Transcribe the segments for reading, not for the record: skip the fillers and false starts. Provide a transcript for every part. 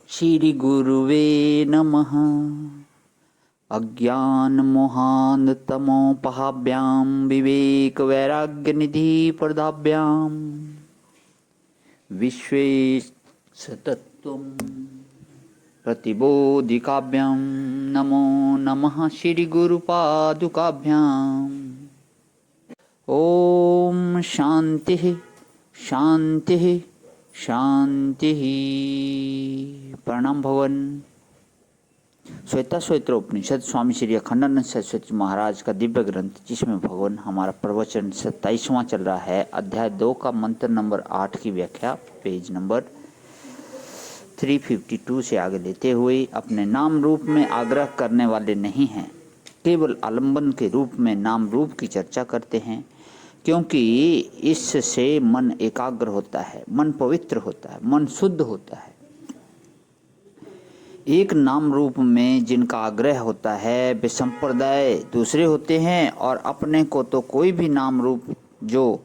श्री गुरुवे नमः। अज्ञानमोहान्धतमोपहाभ्यां विवेकवैराग्यनिधिप्रदाभ्यां विश्वेशतत्त्वं प्रतिबोधिकाभ्यां नमो नमः श्रीगुरुपादुकाभ्याम्। ॐ शान्तिः शान्तिः शान्तिः। प्रणाम भवन। श्वेता श्वेत्रोपनिषद स्वामी श्री अखंडानंद सरस्वती महाराज का दिव्य ग्रंथ, जिसमें भगवान हमारा प्रवचन 27वां चल रहा है। अध्याय 2 का मंत्र नंबर 8 की व्याख्या पेज नंबर 352 से आगे लेते हुए, अपने नाम रूप में आग्रह करने वाले नहीं हैं, केवल आलंबन के रूप में नाम रूप की चर्चा करते हैं, क्योंकि इससे मन एकाग्र होता है, मन पवित्र होता है, मन शुद्ध होता है। एक नाम रूप में जिनका आग्रह होता है वे संप्रदाय दूसरे होते हैं, और अपने को तो कोई भी नाम रूप जो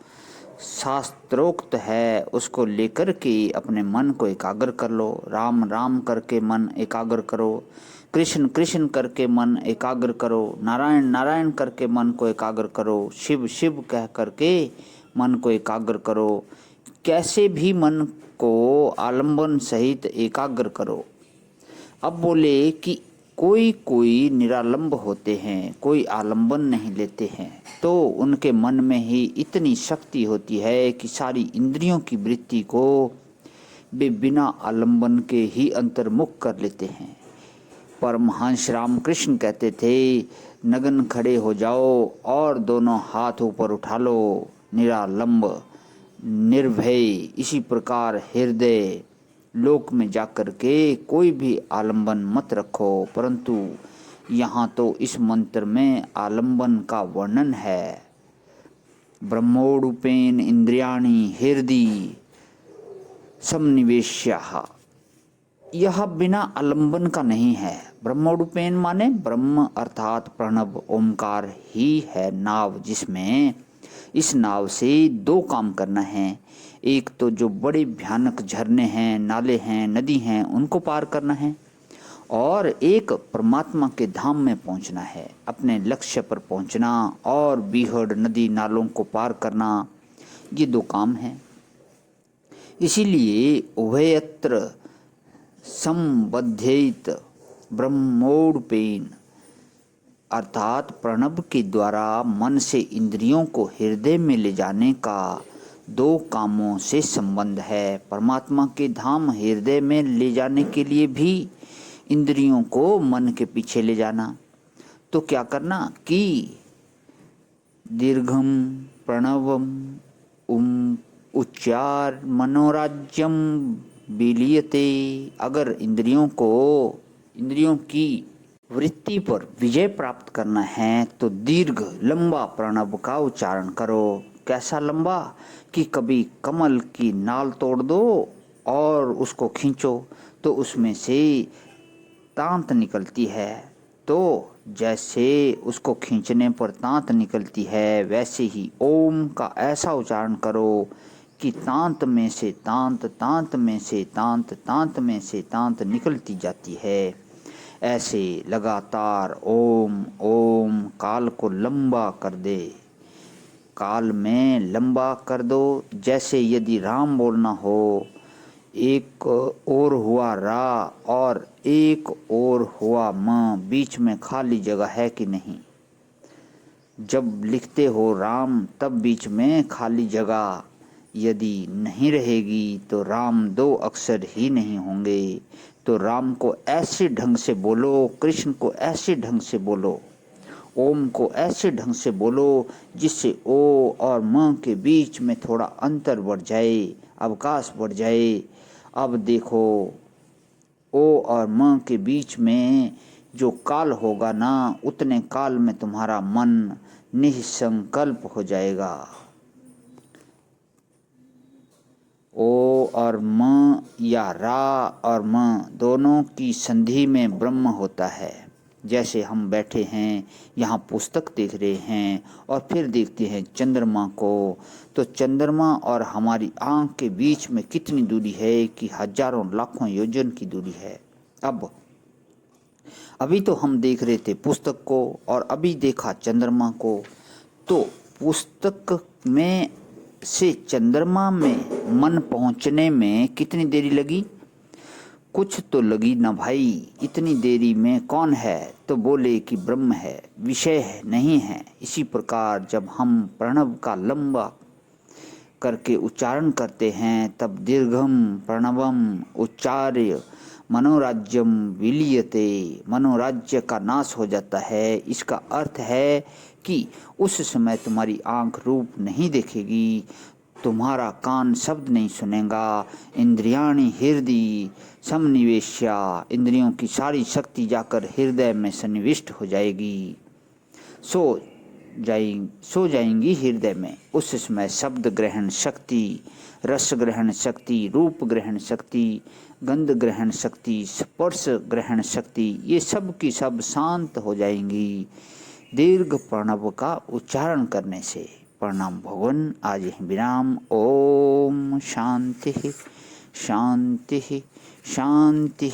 शास्त्रोक्त है उसको लेकर के अपने मन को एकाग्र कर लो। राम राम करके मन एकाग्र करो, कृष्ण कृष्ण करके मन एकाग्र करो, नारायण नारायण करके मन को एकाग्र करो, शिव शिव कह करके मन को एकाग्र करो। कैसे भी मन को आलंबन सहित एकाग्र करो। अब बोले कि कोई कोई निरालंब होते हैं, कोई आलंबन नहीं लेते हैं, तो उनके मन में ही इतनी शक्ति होती है कि सारी इंद्रियों की वृत्ति को वे बिना आलंबन के ही अंतर्मुख कर लेते हैं। परमहंस रामकृष्ण कहते थे, नगन खड़े हो जाओ और दोनों हाथ ऊपर उठा लो, निरालंब निर्भय। इसी प्रकार हृदय लोक में जाकर के कोई भी आलंबन मत रखो। परंतु यहाँ तो इस मंत्र में आलंबन का वर्णन है। ब्रह्मोरूपेण इंद्रियाणि हृदय समनिवेश्यः, यह बिना आलंबन का नहीं है। ब्रह्मोरूपेण माने ब्रह्म अर्थात प्रणव ओमकार ही है नाव, जिसमें इस नाव से दो काम करना है। एक तो जो बड़े भयानक झरने हैं, नाले हैं, नदी हैं, उनको पार करना है, और एक परमात्मा के धाम में पहुंचना है, अपने लक्ष्य पर पहुंचना और बीहड़ नदी नालों को पार करना। ये दो काम हैं। इसीलिए उभयत्र संबध्येत ब्रह्मोरूपेण अर्थात प्रणव के द्वारा मन से इंद्रियों को हृदय में ले जाने का दो कामों से संबंध है। परमात्मा के धाम हृदय में ले जाने के लिए भी इंद्रियों को मन के पीछे ले जाना। तो क्या करना कि दीर्घम प्रणवम उच्चार मनोराज्यम विलीयते। अगर इंद्रियों की वृत्ति पर विजय प्राप्त करना है तो दीर्घ लंबा प्रणव का उच्चारण करो। कैसा लंबा कि कभी कमल की नाल तोड़ दो और उसको खींचो तो उसमें से तांत निकलती है। तो जैसे उसको खींचने पर तांत निकलती है, वैसे ही ओम का ऐसा उच्चारण करो कि तांत में से तांत, तांत में से तांत, तांत में से तांत निकलती जाती है। ऐसे लगातार ओम ओम काल को लंबा कर दे, काल में लंबा कर दो। जैसे यदि राम बोलना हो, एक और हुआ रा और एक और हुआ म, बीच में खाली जगह है कि नहीं। जब लिखते हो राम तब बीच में खाली जगह यदि नहीं रहेगी तो राम दो अक्षर ही नहीं होंगे। तो राम को ऐसे ढंग से बोलो, कृष्ण को ऐसे ढंग से बोलो, ओम को ऐसे ढंग से बोलो जिससे ओ और म के बीच में थोड़ा अंतर बढ़ जाए, अवकाश बढ़ जाए। अब देखो, ओ और म के बीच में जो काल होगा ना, उतने काल में तुम्हारा मन निसंकल्प हो जाएगा। ओ और म या रा और म दोनों की संधि में ब्रह्म होता है। जैसे हम बैठे हैं यहाँ पुस्तक देख रहे हैं और फिर देखते हैं चंद्रमा को, तो चंद्रमा और हमारी आँख के बीच में कितनी दूरी है कि हजारों लाखों योजन की दूरी है। अभी तो हम देख रहे थे पुस्तक को और अभी देखा चंद्रमा को, तो पुस्तक में से चंद्रमा में मन पहुंचने में कितनी देरी लगी? कुछ तो लगी ना भाई। इतनी देरी में कौन है? तो बोले कि ब्रह्म है, विषय है, नहीं है। इसी प्रकार जब हम प्रणव का लंबा करके उच्चारण करते हैं तब दीर्घम प्रणवम उच्चार्य मनोराज्यम विलीयते, मनोराज्य का नाश हो जाता है। इसका अर्थ है कि उस समय तुम्हारी आंख रूप नहीं देखेगी, तुम्हारा कान शब्द नहीं सुनेगा, इंद्रियाणि हृदय समनिवेश्या, इंद्रियों की सारी शक्ति जाकर हृदय में सन्निविष्ट हो जाएगी, सो जाएंगी हृदय में। उस समय शब्द ग्रहण शक्ति, रस ग्रहण शक्ति, रूप ग्रहण शक्ति, गंध ग्रहण शक्ति, स्पर्श ग्रहण शक्ति, ये सब की सब शांत हो जाएंगी दीर्घ प्रणव का उच्चारण करने से। प्रणाम भगवान। आज ही विराम। ओम शांति शांति शांति।